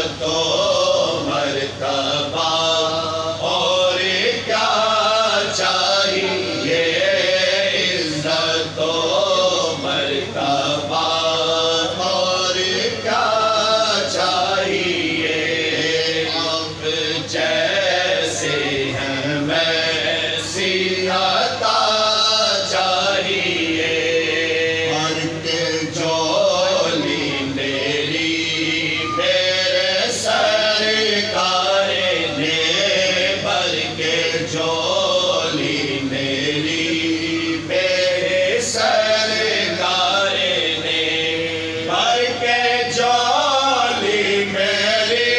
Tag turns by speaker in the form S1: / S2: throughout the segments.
S1: عزت و مرتبہ اور کیا چاہیے، عزت و مرتبہ اور کیا چاہیے، آپ جیسے ہیں ویسی عطا چاہیے، ہر کے جولی میری میرے سرکار نے، بھر کے جولی میری میرے سرکار نے، بھر کے جولی میری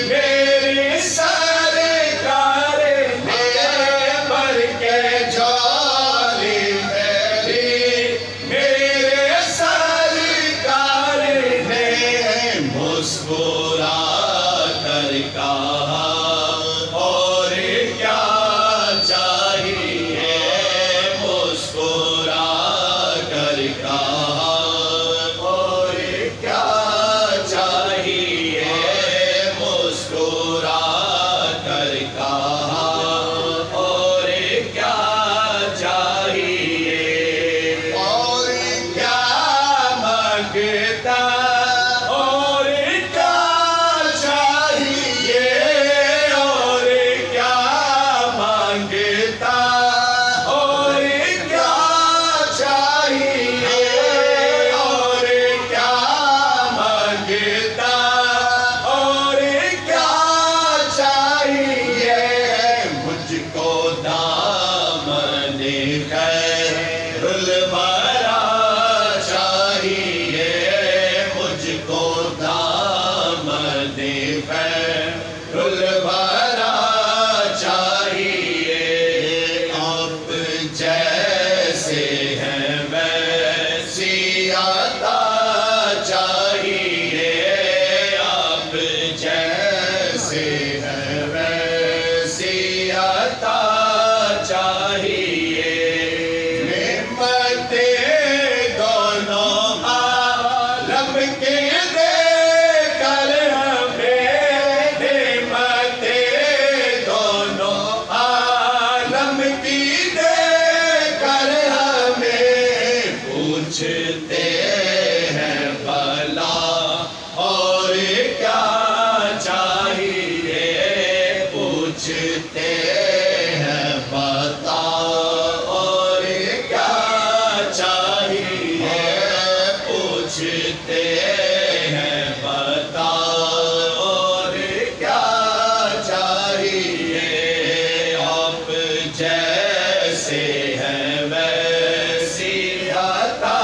S1: میرے سرکار نے، بھر کے جولی میری میرے سرکار نے، مسکرا کر کہا اور کیا چاہیے، مسکرا کر کہا اور کیا چاہیے، مسکرا کر کہا اور کیا چاہیے، اور کیا مانگتا اور کیا چاہیے، اور کیا مانگتا اور کیا چاہیے، اور کیا مانگتا اور کیا چاہیے، مجھ کو دامن خیر الورا چاہیے، مجھ کو دامن خیر الورا چاہیے، آپ جیسے ہیں ویسی عطا چاہیے، آپ جیسے ہیں ویسی عطا چاہیے، نعمتیں دونوں عالم کے دے کر ہمیں، نعمتیں دونوں عالم کی دے کر ہمیں، پوچھتے ہیں بھلا اور کیا چاہیے، پوچھتے ہیں بتا اور کیا چاہیے، پوچھتے ہیں بتا اور کیا چاہیے، آپ جیسے ہیں ویسی عطا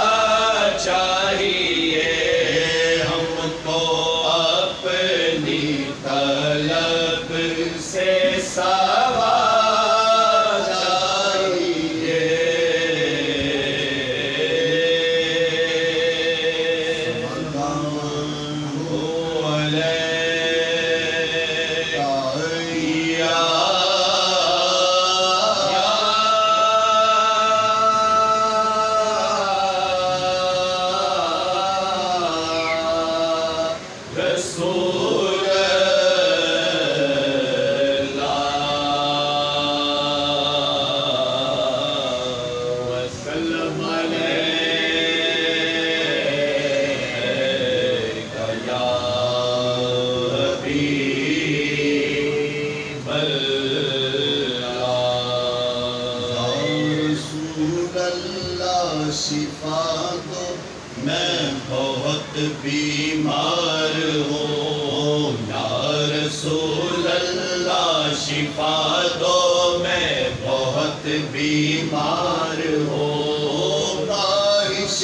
S1: چاہیے، ہم کو اپنی طلب سے سوا چاہیے، رسول وسلم علیکہ یا حبیب اللہ، رسول اللہ شفا دو میں بہت بیمار ہوں، یا رسول اللہ شفا دو میں بہت بیمار ہوں، کاہش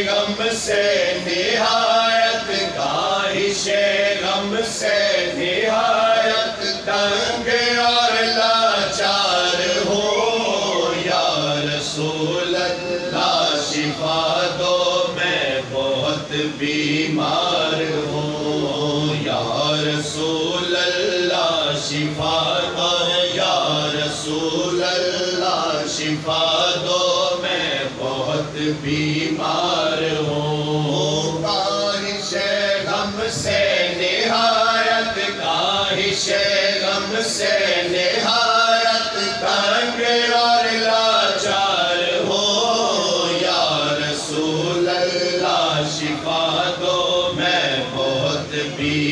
S1: غم سے نہایت، کاہش غم سے نہایت تنگ اور لاچار ہوں، یا رسول اللہ شفا دو میں بہت بیمار ہوں، یا رسول اللہ شفا دو، یا رسول اللہ شفا دو میں بہت بیمار ہوں، کاہش غم سے نہایت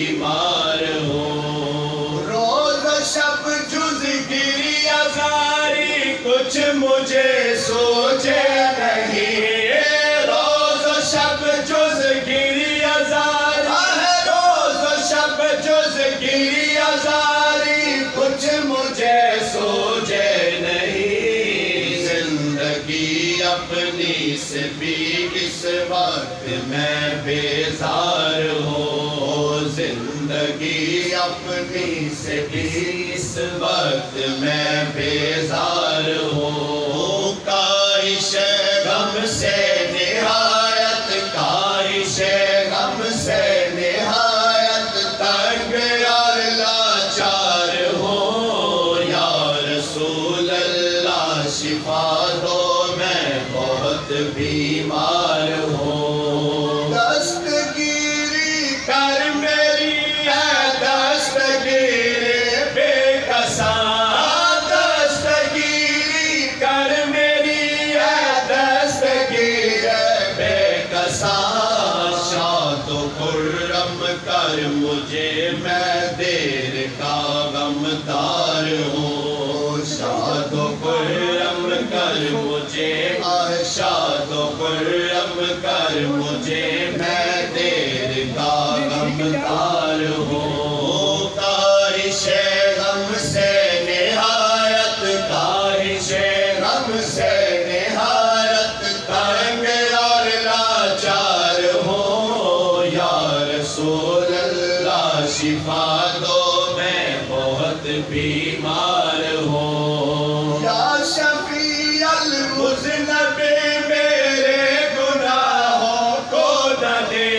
S1: بیمار ہوں، روز شب جز گری ازاری کچھ مجھے سوچے نہیں، روز شب جز گری ازاری، روز شب جز گری ازاری کچھ مجھے سوچے نہیں، زندگی اپنی سے بھی اس وقت میں بیزار ہوں، زندگی اپنی سے بھی اس وقت میں بیزار ہوں، کاش غم سے نہایت، کاش غم سے نہایت تنگ اور لاچار ہوں، یا رسول اللہ شفا دو میں بہت بیمار ہوں، دستگیری کر میری ہے دستگیری بے کساں، دستگیری کر میری ہے دستگیری بے کساں، شاد و خرم کر مجھے میں دیر کا غمدار ہوں، شاد و خرم کر مجھے، شاد و خرم کر مجھے میں دیر کا غمدار ہوں، کاش غم سے نہایت، کاش غم سے نہایت تنگ اور لاچار ہوں، یا رسول اللہ شفا دو میں بہت بیمار ہوں، یا شفیع المذنب میرے گناہوں کو نہ دے،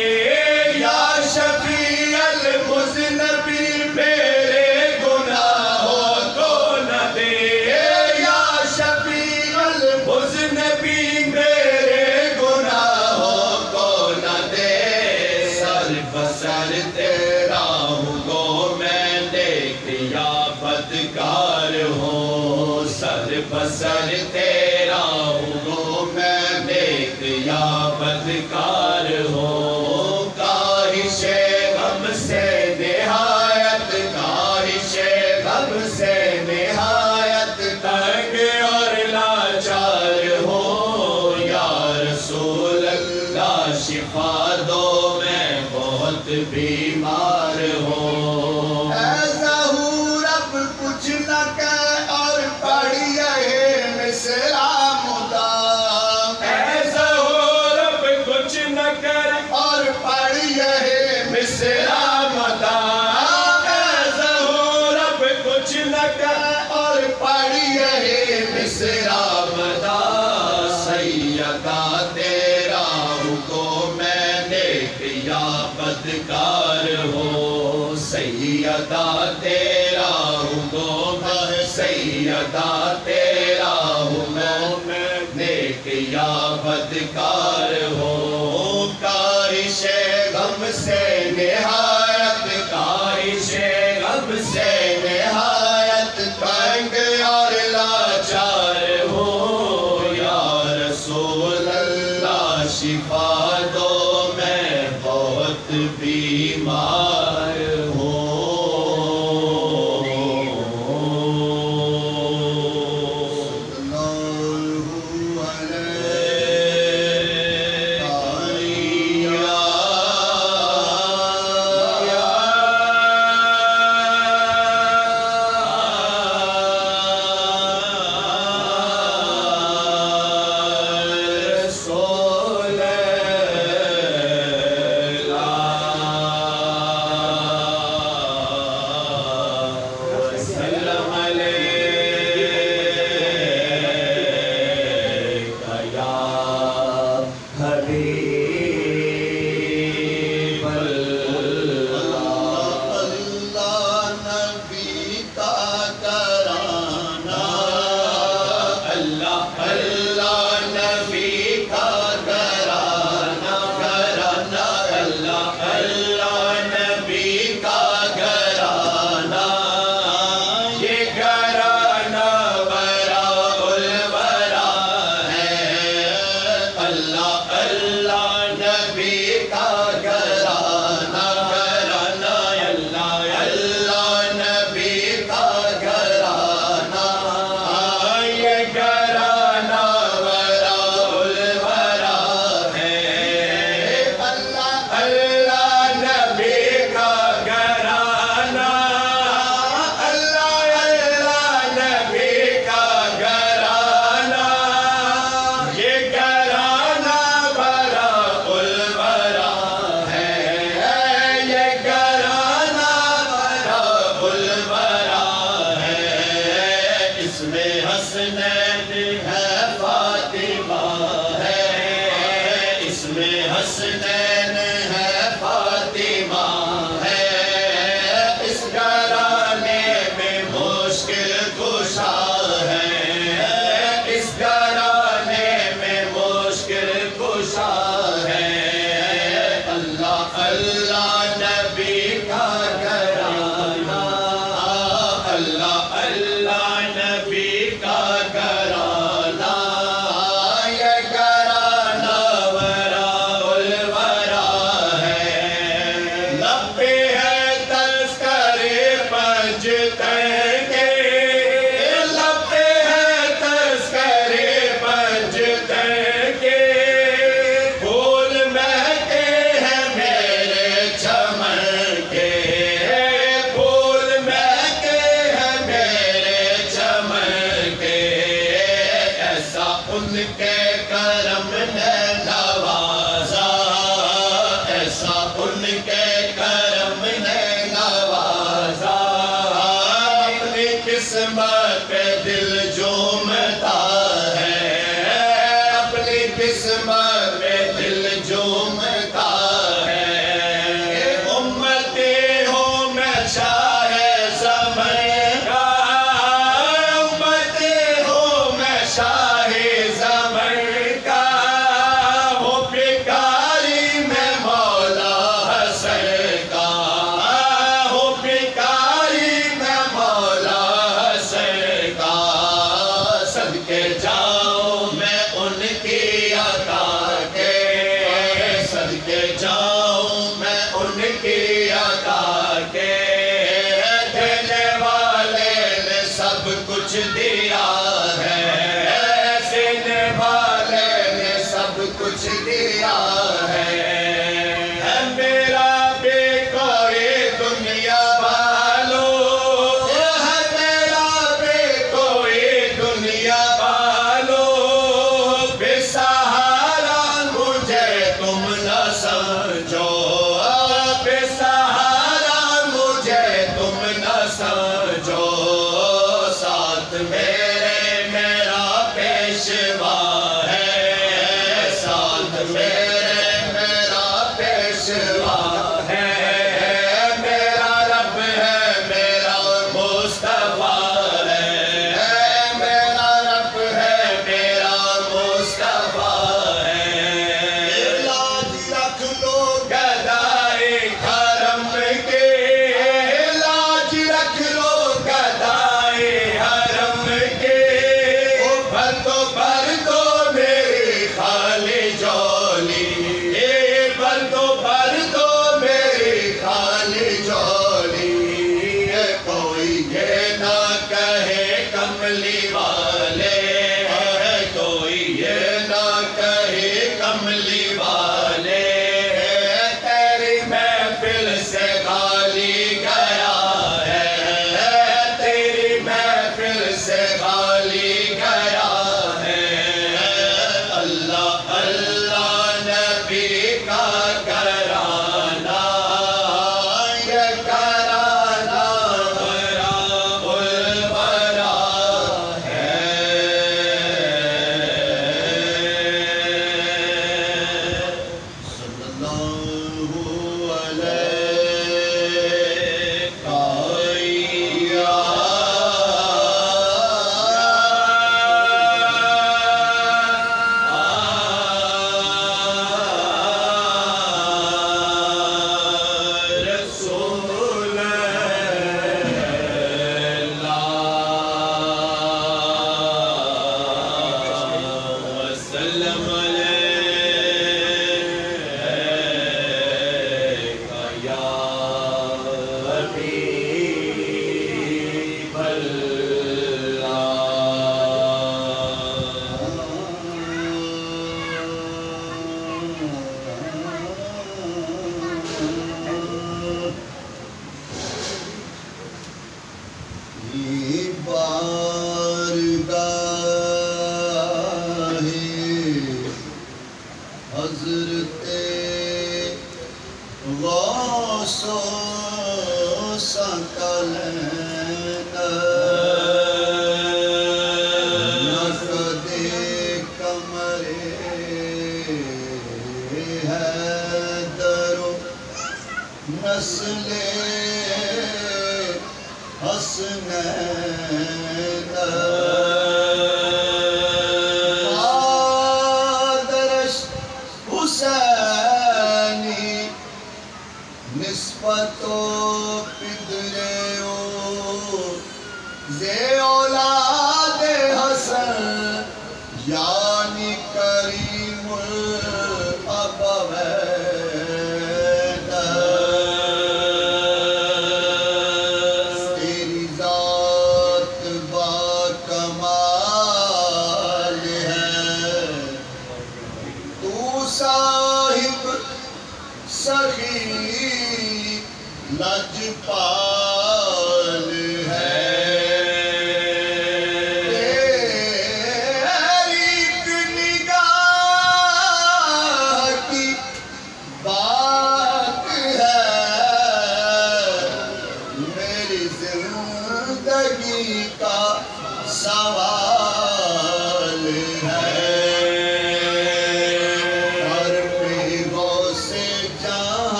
S1: یا شفیع المذنب میرے گناہوں کو نہ دے، یا شفیع المذنب میرے گناہوں کو نہ دے، سر بسر تیرا ہوں گو میں نیک یا بدکار ہوں، سر بسر تیرا ہوں گو میں نیک یا بدکار ہوں، کاش غم سے نہایت، کاش غم سے نہایت تنگ اور لاچار ہوں، یا رسول اللہ شفا دو میں بہت بیمار ہوں، اے ظہور اب کچھ نہ کہہ اور پڑھ یہی مصرع مدام، اے ظہور اب کچھ نہ کر اور پڑھ یہی مصرع مدام، اے ظہور اب کچھ نہ کر اور پڑھ یہی مصرع مدام، سیدہ تیرا حکم میں نیک یا بدکار ہوں، سیدہ تیرا حکم ہے، سیدہ تیرا حکم میں نیک یا بدکار ہوں، کاش غم سے نہایت، کاش غم سے نہایت تنگ اور لاچار ہوں، یا رسول اللہ شفا دو میں بہت بیمار ہوں، صلی اللہ علیہ قسمت پہ دل جھومتا ہے، اپنی قسمت پہ دل جھومتا ہے، امتی ہوں میں شاہ زمن کا، امتی ہوں میں شاہ زمن کا، ہوں بھکاری میں مولا حسن کا، ہوں بھکاری میں مولا حسن کا، صدقے جاؤں میں ان کی عطا کے، صدقے جاؤں میں ان کی عطا کے، دینے والے نے سب کچھ دیا ہے، دینے والے نے سب کچھ دیا ہے، میرا بھی کوئی دنیا والو، ہے میرا بھی کوئی دنیا والو، بے سہارا مجھے تم نہ سمجھو، بے سہارا مجھے تم نہ سمجھو، ساتھ میرے میرا پیشوا ہے، ساتھ میرے میرا پیشوا ہے، میرا رب ہے میرا مصطفیٰ ہے، میرا رب ہے میرا مصطفیٰ ہے، لاج رکھ لو گدائے حرم کے، لاج رکھ لو گدائے حرم کے، بھر دو میری خالی جولی، بھر دو میری خالی جولی، کوئی یہ نہ کہے کملی والے، کوئی یہ نہ کہے کملی والے، تیری محفل سے خالی گیا ہے، تیری محفل سے خالی گیا ہے، اللہ اللہ نبی کا گھرانہ، یہ گھرانہ برا الورا ہے، صلی اللہ علیہ رسول اللہ وسلم علیک یا حبیب بارگاہ حضرت غوث و ثقلین، نقد کمر حیدر و نسل حسنین، آدرش حسینی نسبت و پدریو زی اولاد حسن یعنی کریم الابوین، تیری ذات با کمال ہے، تو صاحب سخی لجپال ہے، تیری ایک نگاہ کی بات ہے، میری زندگی کا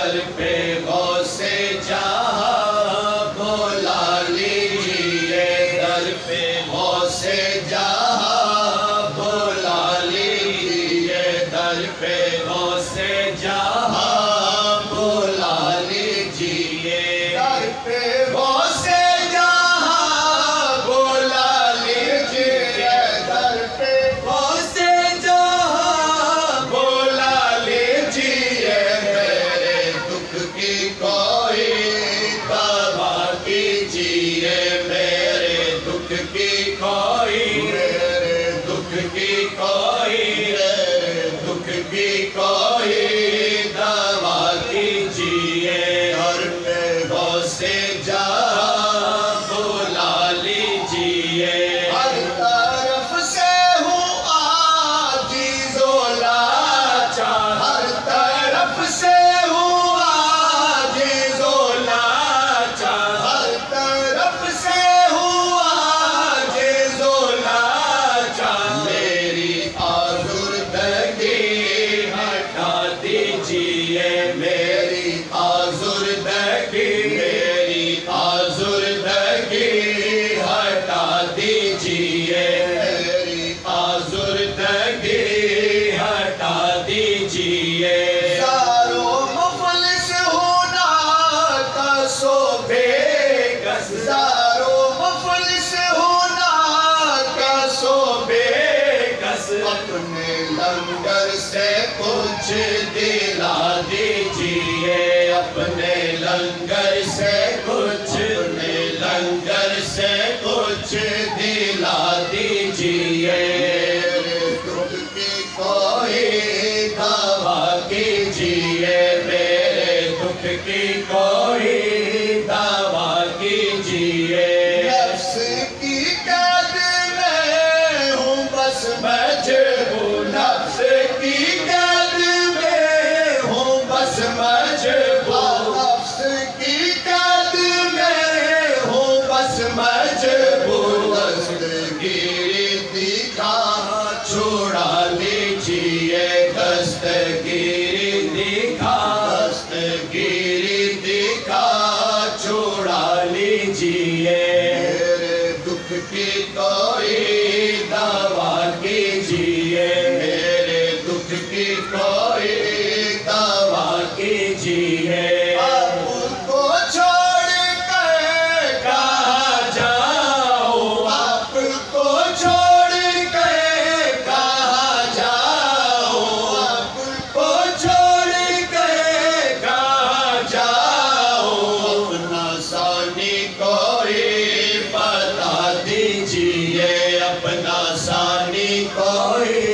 S1: در پہ غوث جہاں بلا لیجئے در پہ غوث جہاں بلا لیجئے در پہ غوث جہاں بلا لیجئے در پہ غوث جہاں بلا لیجئے در پہ غوث جہاں بلا لیجئے میرے دکھ کی کوئی دوا کیجئے میرے دکھ کی کوئی دکھ کی کوئی دکھ کی کوئی دوا کیجئے در پہ غوث جہاں بلا لیجئے ہر طرف سے ہوں عاجز و لاچار ہر طرف سے ہوں عاجز و لاچار ہر طرف سے ہوں عاجز و لاچار میری آزردگی ہٹا دیجئے میری آزردگی ہٹا دیجئے میری آزردگی ہٹا دیجئے زارو مفلس ہونا کا سو بے کس زارو مفلس ہونا کا سو بے کس اپنے لنگر سے کچھ دلا دیجئے اپنے لنگر سے کچھ اپنے لنگر سے کچھ دلا دیجئے میرے دکھ کی کوئی دوا کیجئے میرے دکھ کی کوئی دوا کیجئے نفس کی قید میں ہوں بس مجبور نفس کی قید میں ہوں بس مجبور نفس کی قید میں ہوں بس مجبور دستگیری دکھا چھوڑا لیجئے دستگیری دکھا چھوڑا لیجئے میرے دکھ کی کوئی دوا کیجئے میرے دکھ کی کوئی دوا کیجئے آپ کو چھوڑ کر کہاں جاؤ آپ کو چھوڑ کر کہاں جاؤ آپ کو چھوڑ کر کہاں جاؤ اپنا ثانی کوئی بتا دیجئے اپنا ثانی کوئی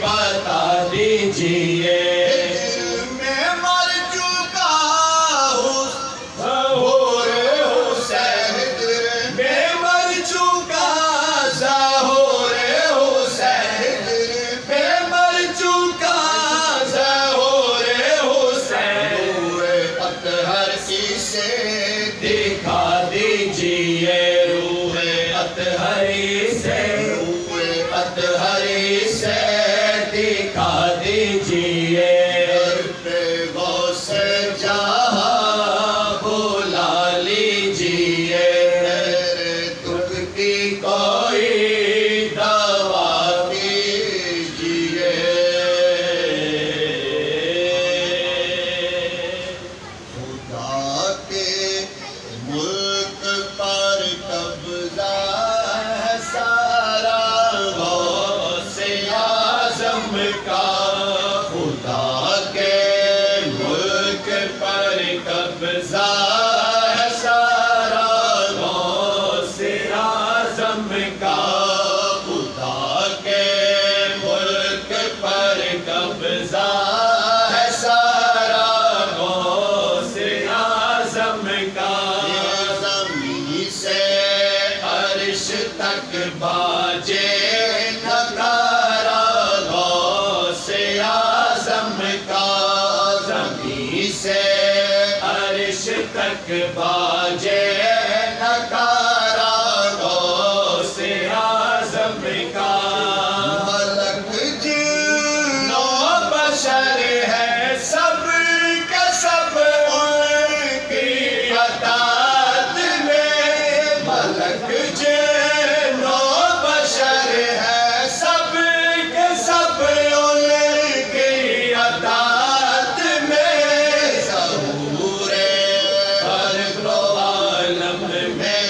S1: بتا دیجئے میں مر چکا ہوں ظہور حسین میں مر چکا ظہور حسین میں مر چکا ظہور حسین روح اطہر سے دکھا دیجئے روح اطہر سے دکھا دیجئے در پہ غوث جہاں بلا لیجئے میرے دکھ کی کوئی دوا کیجئے خدا کے ملک پر قبضہ ہے سارا غوث اعظم کا خدا کے ملک پر قبضہ ہے سارا غوث اعظم کا خدا کے ملک پر قبضہ ہے سارا غوث اعظم کا زمین سے عرش تک باجے نگارا غوث اعظم کا زمین سے عرش تک باجے نگارا غوث اعظم کا ملک جنوں بشر بشر ہے سب کا سب ان کی عطاعت میں ملک جن و بشر ہے سب کے سب ان کی عطاعت میں ظہور ہر دو عالم میں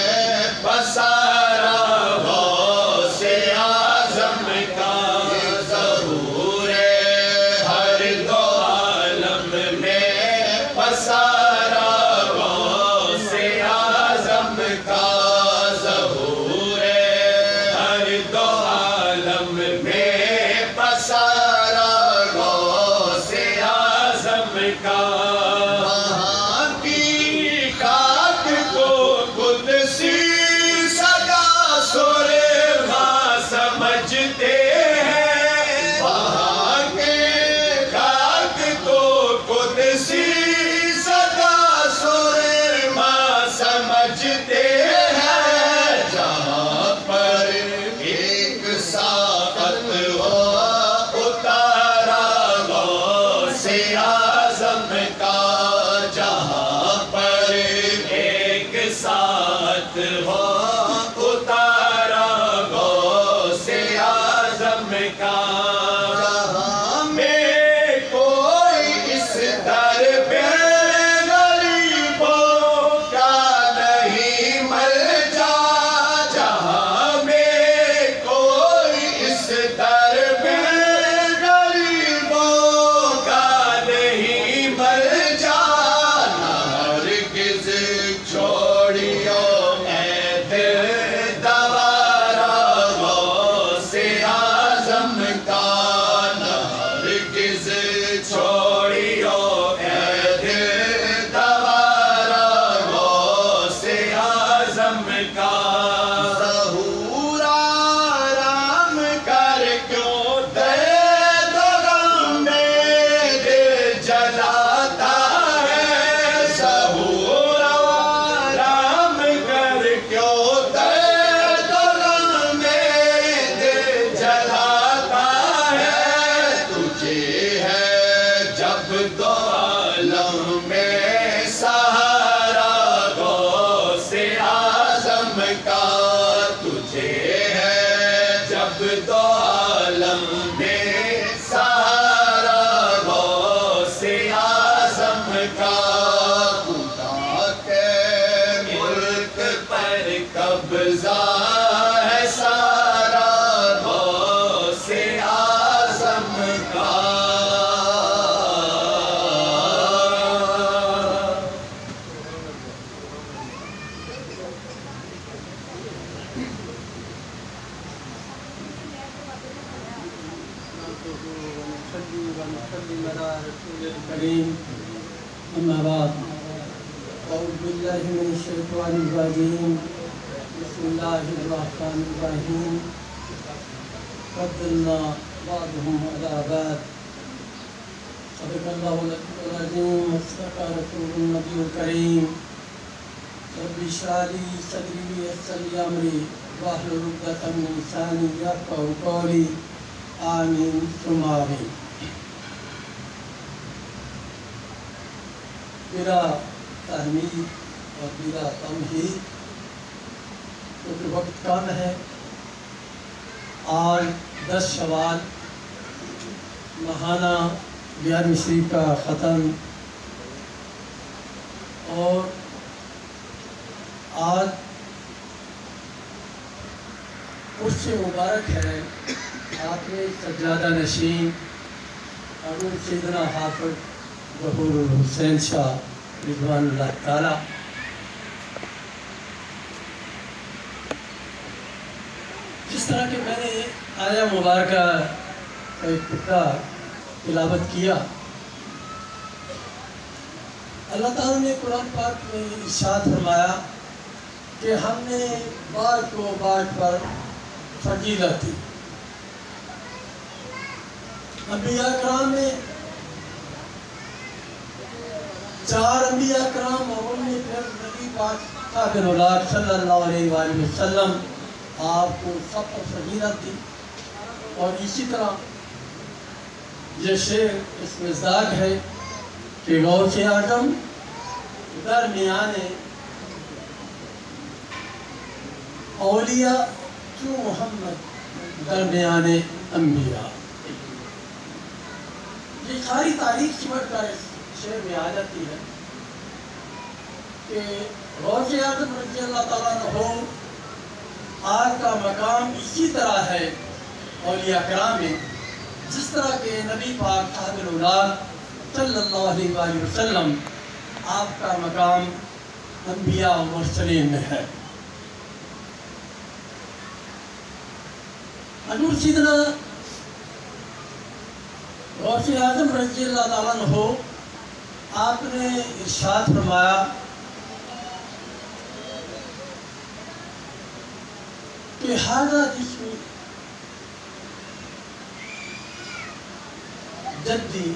S1: پسارا غوث اعظم کا ظہور ہر دو عالم میں پسارا غوث اعظم کا ظہور ہر دو عالم میں پسارا غوث اعظم کا وہاں کی خاک کو قدسی صدا سرما سمجھتے ہیں وہاں کے خاک کو قدسی صدا سرما سمجھتے ہیں جہاں پر ایک ساعت ہو اتارا غوث اعظم کا جہاں پر ایک ساعت ہو اتارا غوث اعظم کا جہاں میں کوئی اس در پہ غریبوں کا نہیں مل جا جہاں میں کوئی اس در پہ غریبوں کا نہیں مل جا نہ ہرگز چھوڑیو اے دل دوارا غوث اعظم کا نہ ہرگز چھوڑیو اے دل دوارا غوث اعظم کا ظہور آرام کر کیوں درد و غم میں دل جلاتا ہے ظہور آرام کر کیوں درد و غم میں دل جلاتا ہے تجھے ہے جب دو عالم میں سہارا غوث اعظم کا تجھے ہے جب دو عالم میں سہارا غوث اعظم کا خدا کے ملک پر قبضہ ہے سارا غوث اعظم کا
S2: أما بعد أعوذ بالله من الشيطان الرجيم بسم الله الرحمن الرحيم فضلنا بعضهم على بعض صدق الله العظيم وصدق رسول النبي الكريم رب اشرح لي صدري ويسر لي أمري واحلل عقدة من لساني يفقهوا قولي آمين ثم آمين میرا تحمید اور میرا تمہید کیونکہ وقت کم ہے آج 10 شوال ماہانہ 11ویں شریف کا ختم اور آج اس سے مبارک ہے آپ نے سجادہ نشین حضرت سیدنا حافظ ظہور الحسین شاہ رضوان اللہ تعالی جس طرح کہ میں نے آیہ مبارکہ کا ایک ٹکڑا تلاوت کیا اللہ تعالیٰ نے قرآن پاک میں ارشاد فرمایا کہ ہم نے بار کو بار پر فضیلت دی انبیاء کرام میں 4 انبیاء کرام اور ان میں پھر نبی پاک صاحب اولاد صلی اللہ علیہ وآلہ وسلم آپ کو سب پر فضیلت دی اور اسی طرح یہ شعر اس مزاج ہے کہ غوث اعظم درمیان اولیاء جو محمد درمیان انبیاء. یہ ساری تاریخ سمٹ کر اس شعر میں آ جاتی ہے کہ غوث اعظم رضی اللہ تعالیٰ عنہ آج کا مقام اسی طرح ہے اولیاء کرام میں جس طرح کہ نبی پاک صاحب الاولاد صلی اللہ علیہ وآلہ وسلم آپ کا مقام انبیاء و مرسلین میں ہے. حضور سیدنا غوث اعظم رضی اللہ تعالیٰ عنہ آپ نے ارشاد فرمایا کہ ھذا جسم جدی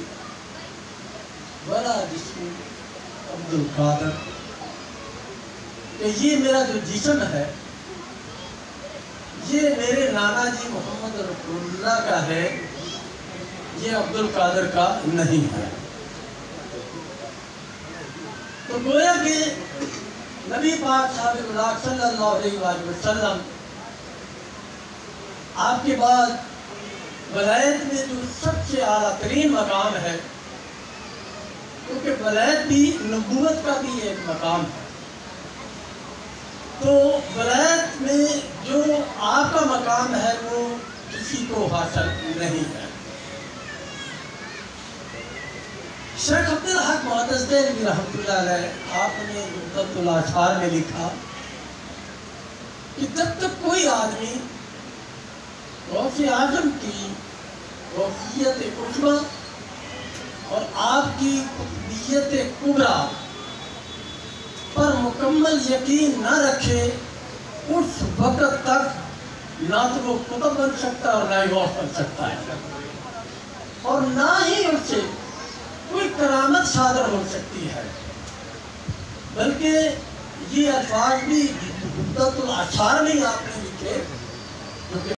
S2: ولا جسم عبد القادر، کہ یہ میرا جو جسم ہے یہ میرے نانا جی محمد رسول اللہ کا ہے، یہ عبد القادر کا نہیں ہے. تو گویا کہ نبی پاک صاحب اللہ صلی اللہ علیہ وآلہ وسلم آپ کے بعد ولایت میں جو سب سے اعلیٰ ترین مقام ہے، کیونکہ ولایت بھی نبوت کا بھی ایک مقام ہے، تو ولایت میں جو آپ کا مقام ہے وہ کسی کو حاصل نہیں ہے. شیخ عبدالحق معتز دہلوی رحمۃ اللہ علیہ آپ نے عمدۃ الآثار میں لکھا کہ جب تک کوئی آدمی غوث اعظم کی غوثیت عظمیٰ اور آپ کی قطبیت کبریٰ پر مکمل یقین نہ رکھے اس وقت تک نہ تو وہ قطب بن سکتا اور نہ ہی غوث بن سکتا ہے، اور نہ ہی اس سے کوئی کرامت صادر ہو سکتی ہے. بلکہ یہ الفاظ بھی عمدۃ الآثار میں آپ نے لکھے جو کہ